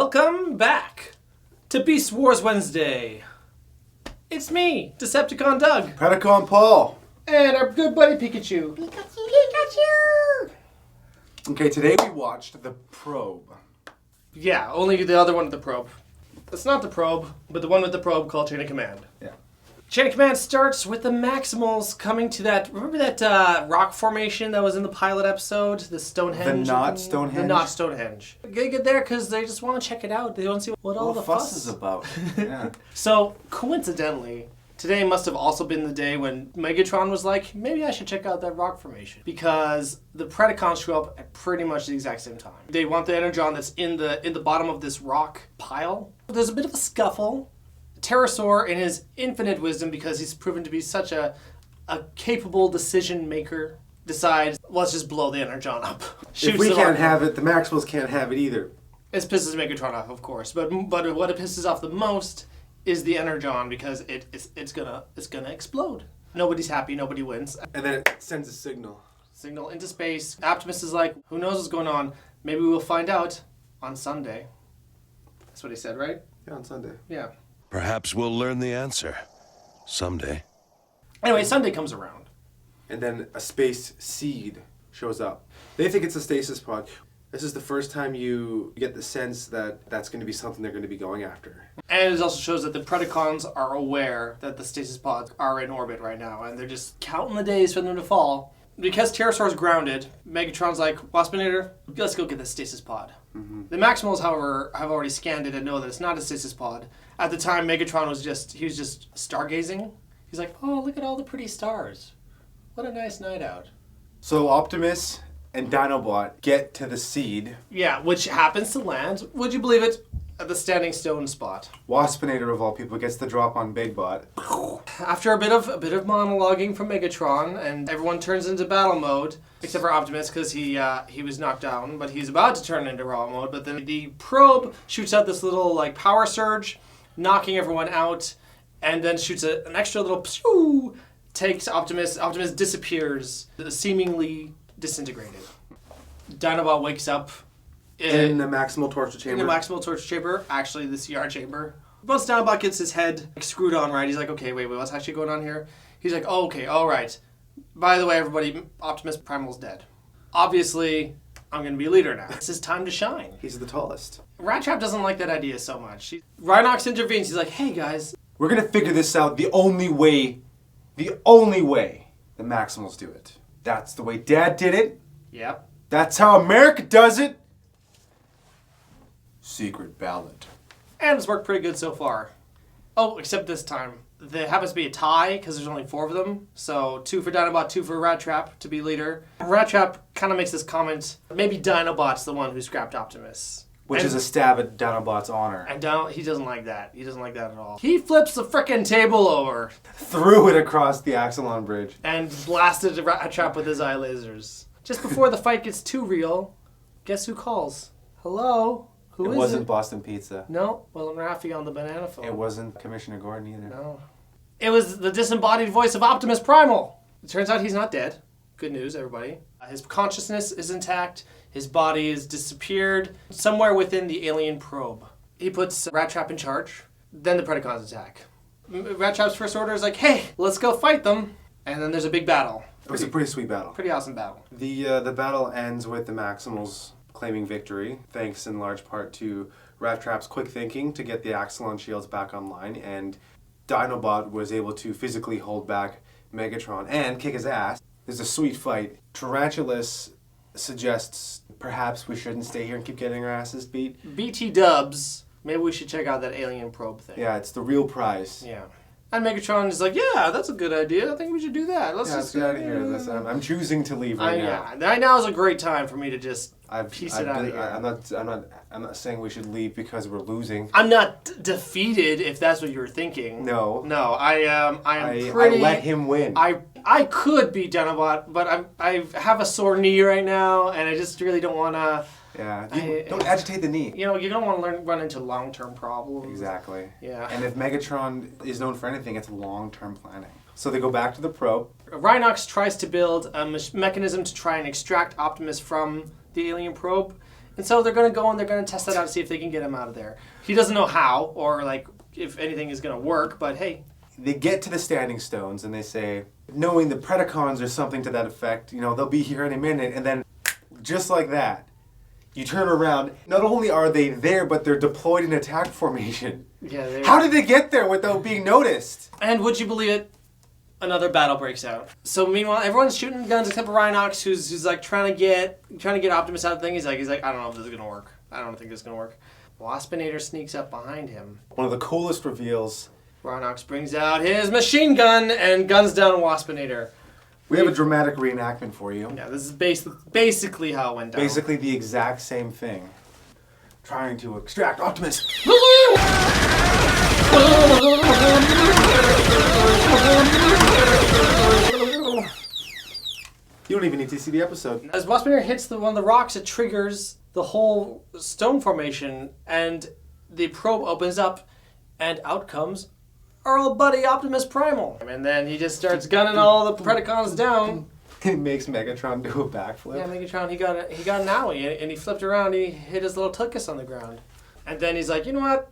Welcome back to Beast Wars Wednesday. It's me, Decepticon Doug. Predacon Paul. And our good buddy Pikachu. Pikachu! Okay, today we watched The Probe. Yeah, only the other one with the probe. It's not the probe, but the one with the probe called Chain of Command. Yeah. Chain of Command starts with the Maximals coming to that... Remember that rock formation that was in the pilot episode? The Stonehenge? The not Stonehenge? The not Stonehenge. They get there because they just want to check it out. They want to see what all the fuss is about. Yeah. So, coincidentally, today must have also been the day when Megatron was like, maybe I should check out that rock formation. Because the Predacons show up at pretty much the exact same time. They want the Energon that's in the bottom of this rock pile. There's a bit of a scuffle. Pterosaur, in his infinite wisdom, because he's proven to be such a capable decision maker, decides, let's just blow the Energon up. If we can't have it, the Maximals can't have it either. It pisses Megatron off, of course. But what it pisses off the most is the Energon, because it's gonna explode. Nobody's happy, nobody wins. And then it sends a signal. Signal into space. Optimus is like, who knows what's going on? Maybe we'll find out on Sunday. That's what he said, right? Yeah, on Sunday. Yeah. Perhaps we'll learn the answer someday. Anyway, Sunday comes around. And then a space seed shows up. They think it's a stasis pod. This is the first time you get the sense that that's going to be something they're going to be going after. And it also shows that the Predacons are aware that the stasis pods are in orbit right now, and they're just counting the days for them to fall. Because Pterosaur's grounded, Megatron's like, Waspinator, let's go get the stasis pod. Mm-hmm. The Maximals, however, have already scanned it and know that it's not a stasis pod. At the time, Megatron was just stargazing. He's like, oh, look at all the pretty stars. What a nice night out. So Optimus and Dinobot get to the seed. Yeah, which happens to land, would you believe it, at the standing stone spot. Waspinator, of all people, gets the drop on Big Bot. After a bit of monologuing from Megatron, and everyone turns into battle mode, except for Optimus, because he was knocked down, but he's about to turn into raw mode. But then the probe shoots out this little power surge, knocking everyone out, and then shoots an extra little pew, takes Optimus. Optimus disappears, seemingly disintegrated. Dinobot wakes up. In the maximal torture chamber. In the maximal torture chamber, actually the CR chamber. Once Dinobot gets his head screwed on, right, he's like, okay, wait, what's actually going on here? He's like, oh, okay, all right. By the way, everybody, Optimus Primal's dead. Obviously, I'm going to be a leader now. It's his time to shine. He's the tallest. Rattrap doesn't like that idea so much. Rhinox intervenes. He's like, hey, guys. We're going to figure this out the only way the Maximals do it. That's the way Dad did it. Yep. That's how America does it. Secret ballot. And it's worked pretty good so far. Oh, except this time. There happens to be a tie, because there's only 4 of them. So 2 for Dinobot, 2 for Rattrap to be leader. Rattrap kind of makes this comment, maybe Dinobot's the one who scrapped Optimus. Which is a stab at Dinobot's honor. And he doesn't like that. He doesn't like that at all. He flips the frickin' table over. Threw it across the Axelon Bridge. And blasted Rattrap with his eye lasers. Just before the fight gets too real, guess who calls? Hello? Who is it? It wasn't Boston Pizza. No, Willem Raffy on the banana phone. It wasn't Commissioner Gordon either. No. It was the disembodied voice of Optimus Primal. It turns out he's not dead. Good news, everybody. His consciousness is intact. His body has disappeared somewhere within the alien probe. He puts Rattrap in charge. Then the Predacons attack. Rattrap's first order is like, hey, let's go fight them. And then there's a big battle. It was a pretty sweet battle. Pretty awesome battle. The battle ends with the Maximals claiming victory, thanks in large part to Rattrap's quick thinking to get the Axelon shields back online, and Dinobot was able to physically hold back Megatron and kick his ass. There's a sweet fight. Tarantulas suggests perhaps we shouldn't stay here and keep getting our asses beat. BT dubs. Maybe we should check out that alien probe thing. Yeah, it's the real prize. Yeah. And Megatron is like, yeah, that's a good idea. I think we should do that. Let's get out of here. I'm choosing to leave right now. Yeah, right now is a great time for me to just piece it out of here. I'm not saying we should leave because we're losing. I'm not defeated, if that's what you were thinking. No. No, I let him win. I could beat Dinobot, but I have a sore knee right now, and I just really don't want to. Yeah, don't agitate the knee. You don't want to run into long-term problems. Exactly. Yeah. And if Megatron is known for anything, it's long-term planning. So they go back to the probe. Rhinox tries to build a mechanism to try and extract Optimus from the alien probe. And so they're going to go and they're going to test that out to see if they can get him out of there. He doesn't know how or like if anything is going to work, but hey. They get to the Standing Stones and they say, knowing the Predacons or something to that effect, you know, they'll be here in a minute. And then just like that, you turn around. Not only are they there, but they're deployed in attack formation. Yeah. How did they get there without being noticed? And would you believe it? Another battle breaks out. So meanwhile, everyone's shooting guns except for Rhinox, who's like trying to get Optimus out of the thing. He's like, I don't know if this is gonna work. I don't think this is gonna work. Waspinator sneaks up behind him. One of the coolest reveals. Rhinox brings out his machine gun and guns down Waspinator. We have a dramatic reenactment for you. Yeah, this is basically how it went down. Basically the exact same thing. Trying to extract Optimus. You don't even need to see the episode. As Waspinator hits one of the rocks, it triggers the whole stone formation, and the probe opens up, and out comes our old buddy Optimus Primal. And then he just starts gunning all the Predacons down. He makes Megatron do a backflip. Yeah, Megatron, he got an owie, and he flipped around, he hit his little tuchus on the ground. And then he's like, you know what?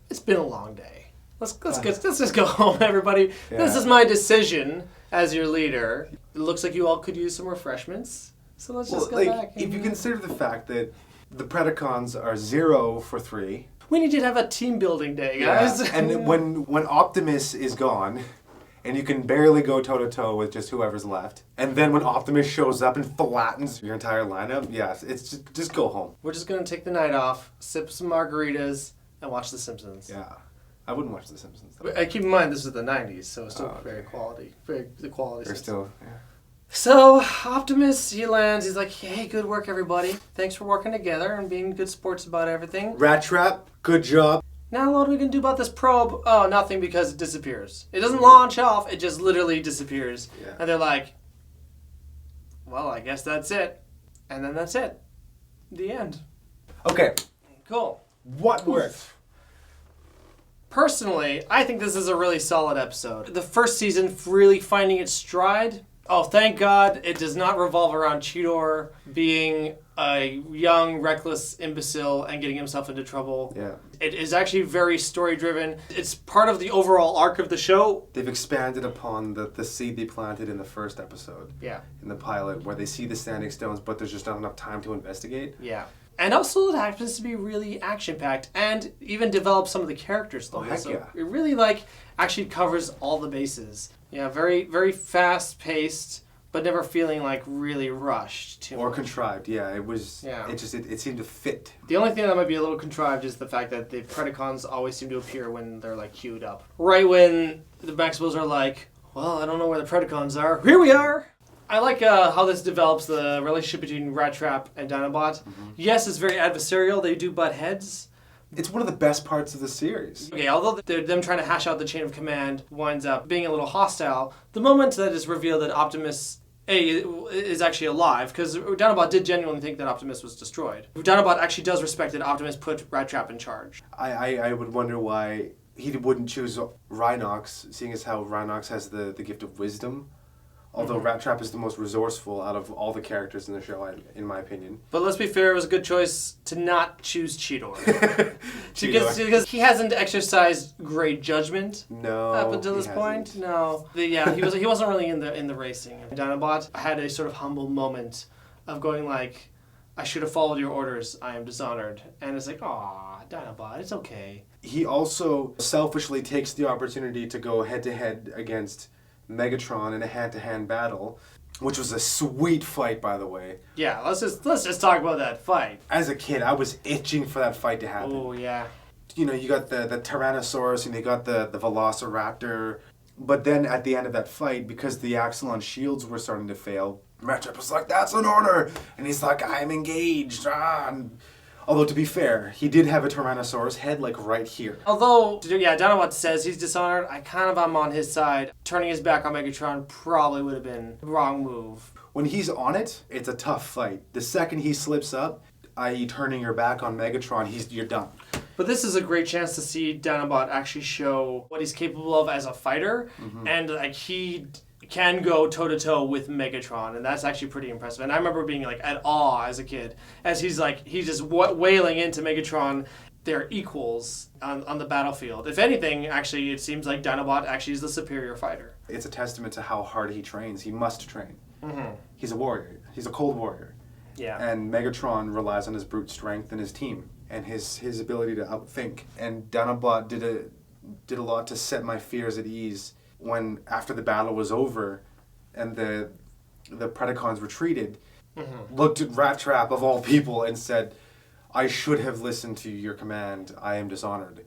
It's been a long day. Let's just go home, everybody. Yeah. This is my decision as your leader. It looks like you all could use some refreshments. So let's just go back. If you consider the fact that the Predacons are 0 for 3. We need to have a team building day, guys. Yeah. And when Optimus is gone, and you can barely go toe-to-toe with just whoever's left, and then when Optimus shows up and flattens your entire lineup, yes, it's just go home. We're just going to take the night off, sip some margaritas, and watch The Simpsons. Yeah. I wouldn't watch The Simpsons, though. Keep in mind, this is the 90s, so it's still very quality. The quality. They're still, yeah. So, Optimus, he lands, he's like, hey, good work, everybody. Thanks for working together and being good sports about everything. Rattrap, good job. Now what are we going to do about this probe? Oh, nothing, because it disappears. It doesn't launch off, it just literally disappears. Yeah. And they're like, well, I guess that's it. And then that's it. The end. Okay. Cool. What worked? Personally, I think this is a really solid episode. The first season really finding its stride. Oh, thank God it does not revolve around Cheetor being a young, reckless imbecile and getting himself into trouble. Yeah. It is actually very story-driven. It's part of the overall arc of the show. They've expanded upon the seed they planted in the first episode. Yeah. In the pilot, where they see the Standing Stones, but there's just not enough time to investigate. Yeah. And also it happens to be really action-packed and even develop some of the characters. Oh, heck so yeah. It really, actually covers all the bases. Yeah, very, very fast-paced, but never feeling, really rushed too Or much. Contrived, yeah. It was, Yeah. It seemed to fit. The only thing that might be a little contrived is the fact that the Predacons always seem to appear when they're, queued up. Right when the Maximals are like, well, I don't know where the Predacons are. Here we are! I like how this develops the relationship between Rattrap and Dinobot. Mm-hmm. Yes, it's very adversarial. They do butt heads. It's one of the best parts of the series. Okay, although them trying to hash out the chain of command winds up being a little hostile, the moment that is revealed that Optimus is actually alive, because Dinobot did genuinely think that Optimus was destroyed. Dinobot actually does respect that Optimus put Rattrap in charge. I would wonder why he wouldn't choose Rhinox, seeing as how Rhinox has the gift of wisdom. Although Rattrap is the most resourceful out of all the characters in the show, in my opinion. But let's be fair, it was a good choice to not choose Cheetor. Because he hasn't exercised great judgment up until this point. No. He wasn't really in the racing. Dinobot had a sort of humble moment of going I should have followed your orders, I am dishonored. And it's like, aw, Dinobot, it's okay. He also selfishly takes the opportunity to go head-to-head against Megatron in a hand-to-hand battle, which was a sweet fight, by the way. Yeah, let's just talk about that fight. As a kid, I was itching for that fight to happen. Oh yeah. You know, you got the Tyrannosaurus and you got the Velociraptor, but then at the end of that fight, because the Axelon shields were starting to fail, Rattrap was like, "That's an order," and he's like, "I'm engaged." Although, to be fair, he did have a Tyrannosaurus head, right here. Although, Dinobot says he's dishonored, I kind of am on his side. Turning his back on Megatron probably would have been the wrong move. When he's on it, it's a tough fight. The second he slips up, i.e. turning your back on Megatron, you're done. But this is a great chance to see Dinobot actually show what he's capable of as a fighter, and he can go toe-to-toe with Megatron, and that's actually pretty impressive. And I remember being like at awe as a kid, as he's just wailing into Megatron. They're equals on the battlefield. If anything, actually, it seems like Dinobot actually is the superior fighter. It's a testament to how hard he trains. He must train. He's a warrior. He's a cold warrior. Yeah. And Megatron relies on his brute strength and his team and his ability to outthink. And Dinobot did a lot to set my fears at ease when, after the battle was over and the Predacons retreated, looked at Rattrap of all people and said, I should have listened to your command. I am dishonored.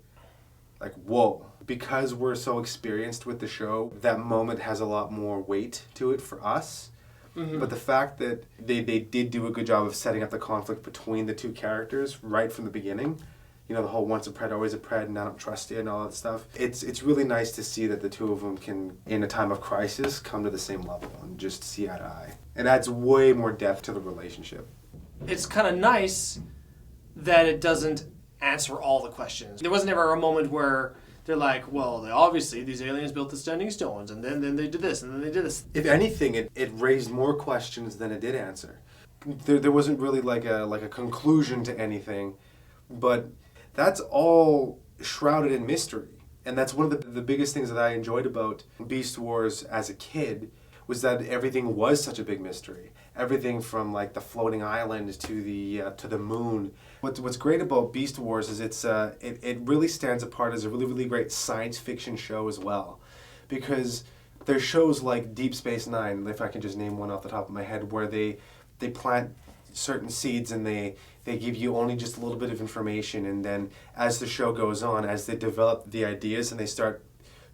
Like, whoa. Because we're so experienced with the show, that moment has a lot more weight to it for us. But the fact that they did do a good job of setting up the conflict between the two characters right from the beginning, you know, the whole once a Pred, always a Pred, and I don't trust you and all that stuff. It's really nice to see that the two of them can, in a time of crisis, come to the same level and just see eye to eye. It adds way more depth to the relationship. It's kind of nice that it doesn't answer all the questions. There wasn't ever a moment where they're like, well, obviously these aliens built the standing stones, and then they did this, and then they did this. If anything, it raised more questions than it did answer. There wasn't really like a conclusion to anything, but that's all shrouded in mystery. And that's one of the biggest things that I enjoyed about Beast Wars as a kid, was that everything was such a big mystery. Everything from like the floating island to the moon. What's great about Beast Wars is it really stands apart as a really, really great science fiction show as well. Because there's shows like Deep Space Nine, if I can just name one off the top of my head, where they plant certain seeds and they give you only just a little bit of information, and then as the show goes on, as they develop the ideas and they start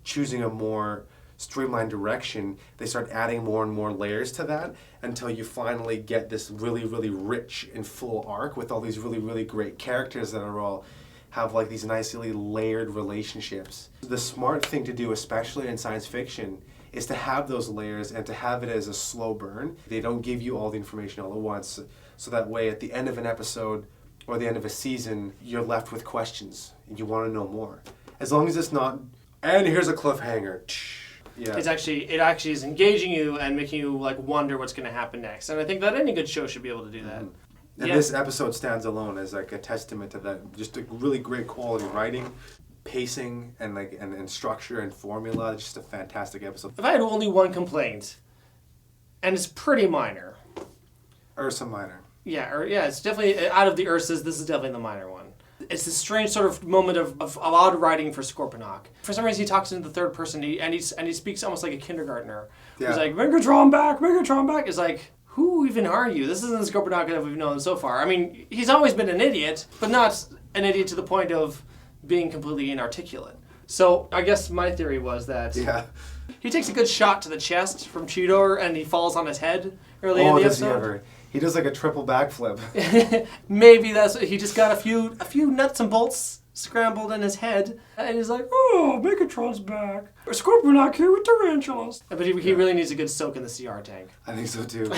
choosing a more streamlined direction, they start adding more and more layers to that until you finally get this really, really rich and full arc with all these really, really great characters that are all have like these nicely layered relationships. The smart thing to do, especially in science fiction, is to have those layers and to have it as a slow burn. They don't give you all the information all at once, so that way at the end of an episode or the end of a season, you're left with questions and you want to know more. As long as it's not, and here's a cliffhanger. Yeah. It actually is engaging you and making you like wonder what's going to happen next. And I think that any good show should be able to do that. And this episode stands alone as like a testament to that. Just a really great quality writing, pacing, and structure and formula. It's just a fantastic episode. If I had only one complaint, and it's pretty minor. Ursa Minor. Yeah, it's definitely, out of the Ursas, this is definitely the minor one. It's this strange sort of moment of odd writing for Scorponok. For some reason, he talks in the third person, and he speaks almost like a kindergartner. Yeah. He's like, Megatron back, Megatron back. It's like, who even are you? This isn't the Scorponok that we've known so far. I mean, he's always been an idiot, but not an idiot to the point of being completely inarticulate. So I guess my theory was that he takes a good shot to the chest from Cheetor, and he falls on his head early in the episode. He does like a triple backflip. Maybe that's he just got a few nuts and bolts scrambled in his head, and he's like, "Oh, Megatron's back. Scorponok here with tarantulas." But he really needs a good soak in the CR tank. I think so too.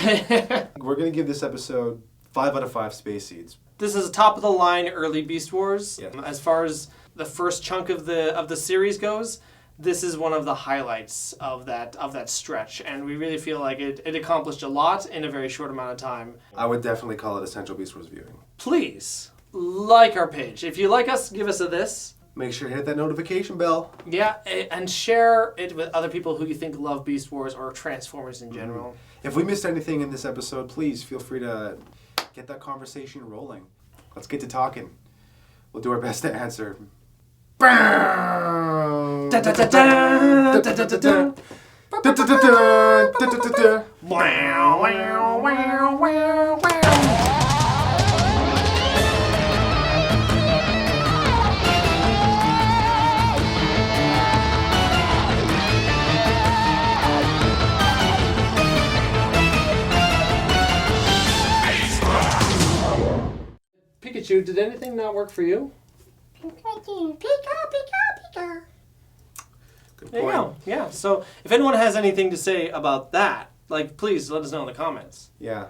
We're gonna give this episode 5 out of 5 space seeds. This is a top of the line early Beast Wars. Yeah. As far as the first chunk of the series goes, this is one of the highlights of that stretch, and we really feel like it accomplished a lot in a very short amount of time. I would definitely call it essential Beast Wars viewing. Please like our page. If you like us, give us a this. Make sure to hit that notification bell. Yeah, and share it with other people who you think love Beast Wars or Transformers in general. If we missed anything in this episode, please feel free to get that conversation rolling. Let's get to talking. We'll do our best to answer. Pikachu, did anything not work for you? Pikachu, Pika. Good There you point. go. Yeah. So if anyone has anything to say about that, like, please let us know in the comments. Yeah.